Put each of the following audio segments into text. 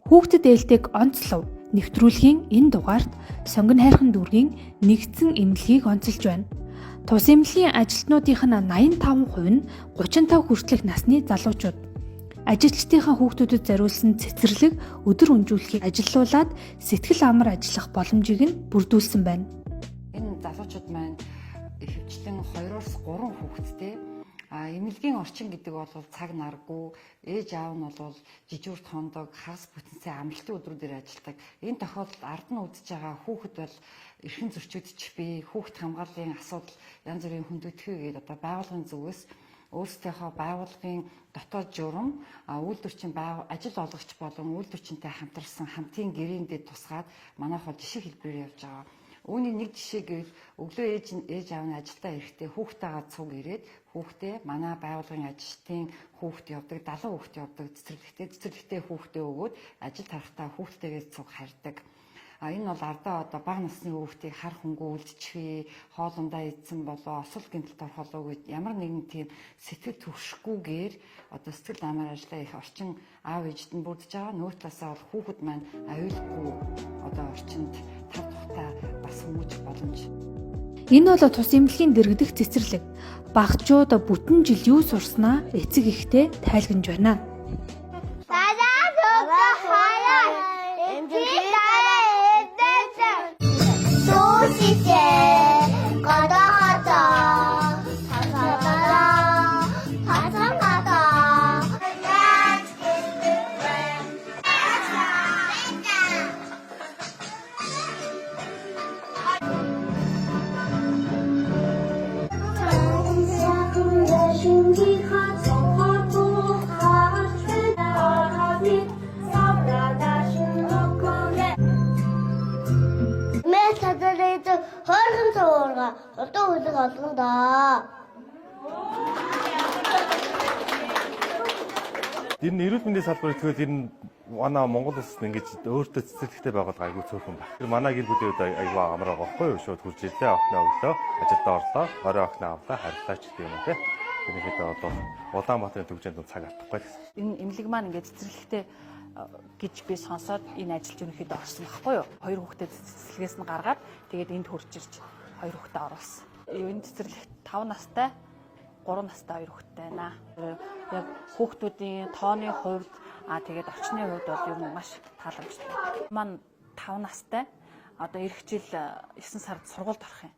Хүүхдэд ээлдэг онцлог нэвтрүүлгийн энэ дугаарт сонгон хайрхан дүүргийн нэгдсэн эмнэлгийг онцолж байна. Тус эмнэлгийн ажилтнуудынх нь 85% нь 35 хүртэлх насны залуучууд. Ажилчдынхаа хүүхдүүдэд зориулсан цэцэрлэг өдөр өнжүүлэхийг ажилуулад сэтгэл амар ажиллах боломжийг нь бүрдүүлсэн байна. Энэ залуучууд маань ихэвчлэн 2-3 хүүхэдтэй. Эмнэлгийн орчин гэдэг бол цаг наргүй, ээж аав нь бол жижүүр тондог, хагас бүтэнцээ амралтын өдрүүдээр ажилладаг. Энэ тохиолдолд ард нь үзэж байгаа хүүхэд бол эрхэн зөрчигдчих бий, хүүхэд хамгааллын асуудал янз бүрийн хөндөгдөхөө гэдэг одоо байгууллагын зүгээс өөрсдийнхөө байгууллагын дотоод журам үйлдвэрчин ажил олгогч болон үйлдвэрчинтэй хамтарсан хамтын гэрээндээ тусгаад манайх бол жишээ хэлбэрээр явж байгаа. Үүний нэг жишээ гэвэл өглөө ээж аав нь ажилдаа ирэхдээ хүүхдтэйгээ цуг ирээд хүүхдээ манай байгууллагын ажилчдын хүүхд явдаг, 70 хүүхд явдаг цэцэрлэгтэй хүүхдээ өгөөд ажил тарахтаа хүүхдтэйгээ цуг харьдаг. Энэ бол ардаа одоо бага насны хүүхдийг хар хөнгөө үлдчихвээ, хоолундаа идсэн болоо, осол гэмтэлд орхолоо гэж ямар нэгэн тийм сэтгэл түшгүүгээр одоо сэтгэл амар ажиллаа их орчин аав ээжд нь бүрдэж байгаа. Нүүр талаасаа бол хүүхэд маань аюулгүй одоо орчинд тав тухтай бас хүмүүжих боломж. Энэ бол тус эмнэлгийн дэргэдэх цэцэрлэг. Багчууд бүтэн жил юу сурснаа эцэг ихтэй тайлгнаж байна. Одоо үлэг олгондоо. Энэ нь эрүүл мэндийн салбар тэгэхээр энэ манай Монгол улсад ингэж өөртөө цэцэрлэгтэй байгуулга айгүй цөөхөн байна. Тэр манай гэр бүлийн үед айгүй амар байгаа байхгүй юу? Шууд хурж ирлээ, охиноо өглөө ажилдаа орлоо, орой охиноо авлаа, харилцаач гэдэг юм уу те. Тэрнийхээ одоо Улаанбаатарын төвчөнд цаг алдахгүй гэсэн. Энэ эмнэлэг маань ингээд цэцэрлэгтэй гэж би сонсоод энэ ажилд ерөнхийдөө орсон байхгүй юу? 2 хүүхдээ цэцэрлэгээс нь гаргаад тэгээд энд хурж ирж 2 хүүхдээ оруулсан. Энэ цэцэрлэгт 5 настай, 3 настай 2 хүүхдээ байна. Яг хүүхдүүдийн тооны хувьд тэгээд орчны хувьд бол ер нь маш тааламжтай. Маань 5 настай одоо эх жил 9 сард сургуульд орох юм.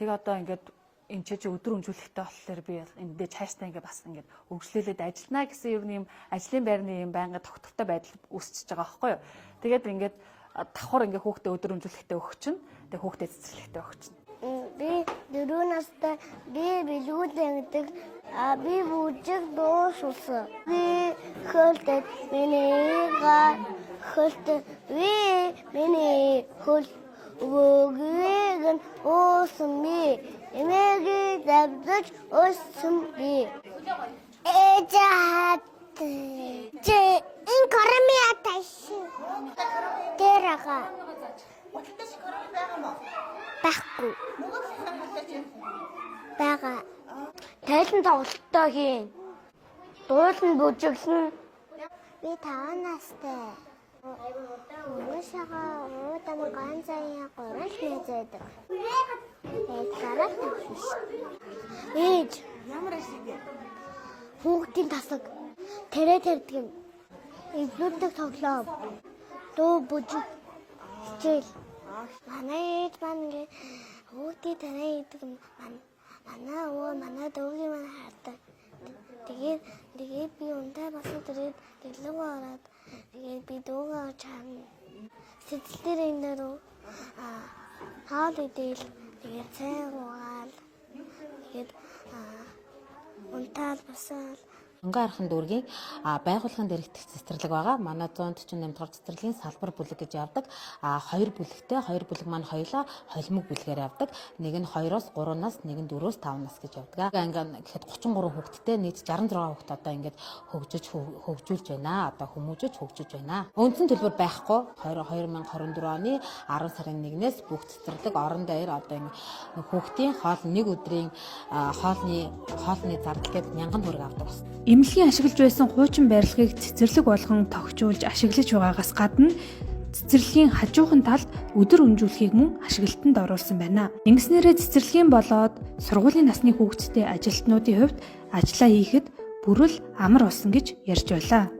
Тэгээ одоо ингээд энэ ч өдөр өнжүүлэхтэй болохоор би эндээ цаашдаа ингээд бас ингээд хөгжлөлөд ажиллана гэсэн ер нь юм ажлын байрны юм байнга тогтвортой байдал үүсчихэж байгаа байхгүй юу. Тэгээд ингээд давхар ингээд хүүхдээ өдөр өнжүүлэхтэй өгч чинь тэгээд хүүхдээ цэцэрлэгтэй өгч чинь. Би 4 настай би билгүүдэндэг би бүжиг дууссан. Би хөлтөд миний хөлтөд миний хөл өгөөг нь уусан би эмээгийг давдаж уусан би ээжээд энэ коромиа таш тэрага байхгүй бага тайлан тоглолттой хийн дуулан бүжиглэн би 5 настай Өөшөөгөө уудан ганцаа 3 нэзэдэг. Тараад тавьж. Ээж ямар ашиг? Хүүхдийн тасаг тэрэ тэрдэг. Эвлүүдэг тоглоом. Дуу бүжиг хичээл. Манай ээж маань ингээ хүүхдийн тэрэ идэг манай дүүгийн маань хаадаг. Тэгээд би унтаа басаад ирээд дэлгүү ороод тэгээд би дуугаа чам сэтгэлдээ энэ хаал идэл тэгээд цай уугаал тэгээд унтаал басаал Сонгон хайрхан дүүргийн байгууллагын дэргэдэх цэцэрлэг байгаа. Манай 148 дугаар цэцэрлэгийн салбар бүлэг гэж явдаг. 2 бүлэгтэй, 2 бүлэг маань хоёулаа холимог бүлгээр явдаг. Нэг нь 2-оос 3 нас, нэг нь 4-оос 5 нас гэж явдаг. Ингээд гэхэд 33 хүүхэдтэй нийт 66 хүүхэд одоо ингээд хөгжүүлж байна. Одоо хүмүүжиж хөгжиж байна. Үндсэн төлбөр байхгүй. 2024 оны 10 сарын 1-ээс бүх цэцэрлэг орон дээр одоо хүүхдийн хоол нэг өдрийн хоолны зардал гээд 1000 төгрөг авдаг байна. Эмнэлгийн ашиглаж байсан хуучин барилгыг цэцэрлэг болгон тогтжуулж ашиглаж байгаагаас гадна цэцэрлэгийн хажуухан талд өдөр өнжүүлэхийг мөн ашиглалтанд оруулсан байна. Ингэснээрээ цэцэрлэгийн болоод сургуулийн насны хүүхэдтэй ажилтнуудын хувьд ажиллаа хийхэд бүрэл амар болсон гэж ярьж байлаа.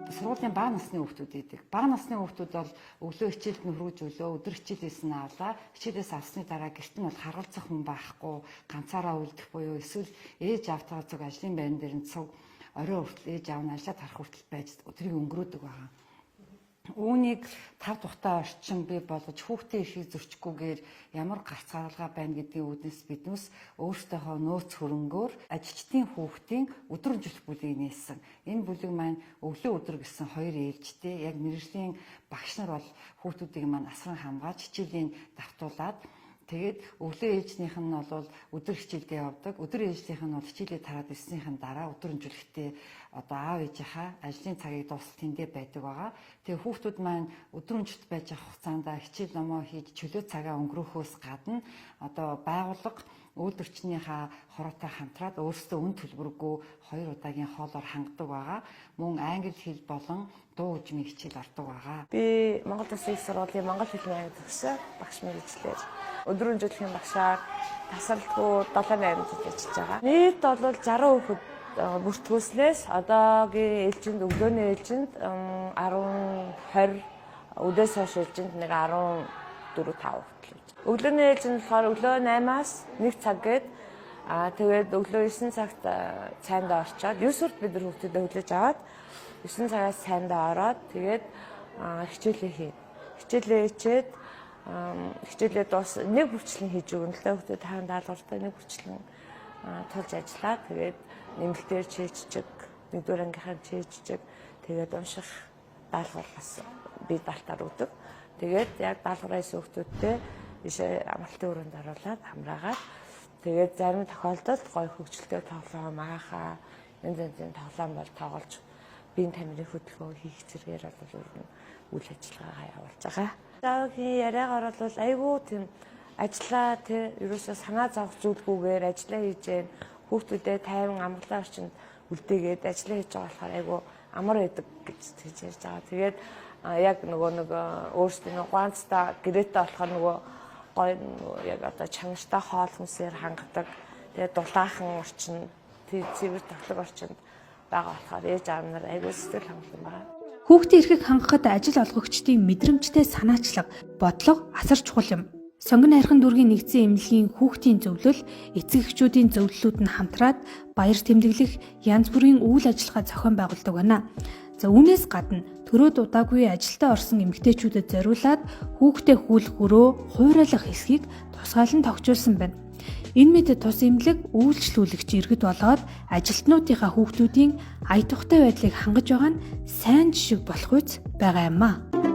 Сургуулийн бага насны хүүхдүүд идэг. Бага насны хүүхдүүд бол өглөө хичээлд нөхрөөж өглөө өдөр хичээлээс нь авлаа. Хичээлээс авсны дараа гэрт нь бол харгалзах хүн байхгүй, ганцаараа үлдэх буюу эсвэл ээж автаа зүг ажлын байран дээр нь цуг орой хүртэл ээж аав нь ажиллаад харах хүртэл байж өдрийг өнгөрөөдөг байгаа. Үүнийг 5 тухтай орчин бий болгож хүүхдийн эрхийг зөрчихгүйгээр ямар гарц гаргалгаа байна гэдгийг үүднээс биднээс өөрсдийнхөө нөөц хөрөнгөөр ажилчдын хүүхдийн өдөр өнжүүлэх бүлгийг нээсэн. Энэ бүлэг маань өглөө өдөр гэсэн 2 ээлжтэй яг мэргэжлийн багш нар бол хүүхдүүдийг маань асран хамгаалж хичээлийн давтуулаад тэгээд өглөө ээлжнийх нь бол өдөр хичээлдээ явдаг. Өдөр ээлжнийх нь бол хичээлээ тараад ирснийхэн дараа өдөр өнжүүлэхдээ одоо аав ээжийнхаа ажлын цагийг дуусгах тэндээ байдаг байгаа. Тэгээ хүүхдүүд маань өдөр өнжөлт байж авах хугацаанд хичээл номоо хийж чөлөө цагаа өнгөрөөхөөс гадна одоо байгууллага үйл орчныхаа хороотой хамтраад өөрсдөө үн төлбөргүй 2 удаагийн хоолоор хангадаг байгаа. Мөн англи хэл болон дуу хөгжмийн хичээл ордог байгаа. Би Монгол Улсын их сургуулийн монгол хэлний анги төгсөө багш мэргэжлэр өдөр өнжүүлэхийн багшаар тасралтгүй 7-8 жил ажиллаж байгаа. Нийт бол 60 хүүхэд бүртгүүлснээс одоогийн ээлжинд өглөөний ээлжинд 10-20 өдөөс хойш ээлжинд нэг 14-5 хүүхэд. Өглөөний ээлжинд болохоор өглөө 8-аас 1 цаг гээд тэгээд өглөө 9 цагт цайндаа орчоод 9-р бид нар хүүхдэд хөглөж аваад 9 цагаас цайндаа ороод тэгээд хичээлээ хийнэ. Хичээлээ хийчээд хичээлээ дуус нэг бүрчлэн хийж өгнө л дээ хүүхдэд хаан даалгавартай нэг бүрчлэн тулж ажиллаа. Тэгээд нэмэлтээр чийжчиг, нэгдүгээр ангийнхаар чийжчиг, тэгээд унших даалгавраас би далтаар өгдөг. Тэгээд яг даалгавраа хийсэн хүүхдүүдтэй ийшээ амралтын өрөөнд оруулаад хамраагаад тэгээд зарим тохиолдолд гоё хөгжилтэй тоглоом маахаа янз янзын тоглоом бол тоглож биеийн тамирын хөдөлгөөн хийх зэрэгээр бол үйл ажиллагаагаа явуулж байгаа. Заагийн яриагаар бол айгүй тийм ажиллаа тий ерөөсөө санаа зовх зүйлгүйгээр ажиллаа хийж гэн хүүхдүүдэд тайван амгалан орчинд үлдээгээд ажиллаа хийж байгаа болохоор айгүй амар байдаг гэж тэгж ярьж байгаа. Тэгээд яг нөгөө нэг өөрсдөө ганцтай гэрээтэй болохоор нөгөө гоё яг одоо чанартай хоол хүнсээр хангадаг. Тэгээд дулаахан орчин цэвэр тоглох орчинд байгаа болохоор ээж аав нар айгүй сэтгэл хангалуун байна. Хүүхдийн эрхийг хангахад ажил олгогчдын мэдрэмжтэй санаачлаг, бодлого асар чухал юм. Сонгон хайрхан дүүргийн нэгдсэн эмнэлгийн хүүхдийн зөвлөл, эцэг эхчүүдийн зөвлөлүүд нь хамтраад баяр тэмдэглэх янз бүрийн үйл ажиллагаа зохион байгуулдаг байна. За үүнээс гадна төрөөд удаагүй ажилдаа орсон эмэгтэйчүүдэд зориулаад хүүхдээ хүүлэх өрөө хуурайлах хэсгийг тусгаалan тогтжуулсан байна. Энэ мэд тус эмнэлэг үйлчлүүлэгч иргэд болоод ажилтнуудынхаа хүүхдүүдийн ая тухтай байдлыг хангаж байгаа нь сайн жишг болох үс байгаа юм а.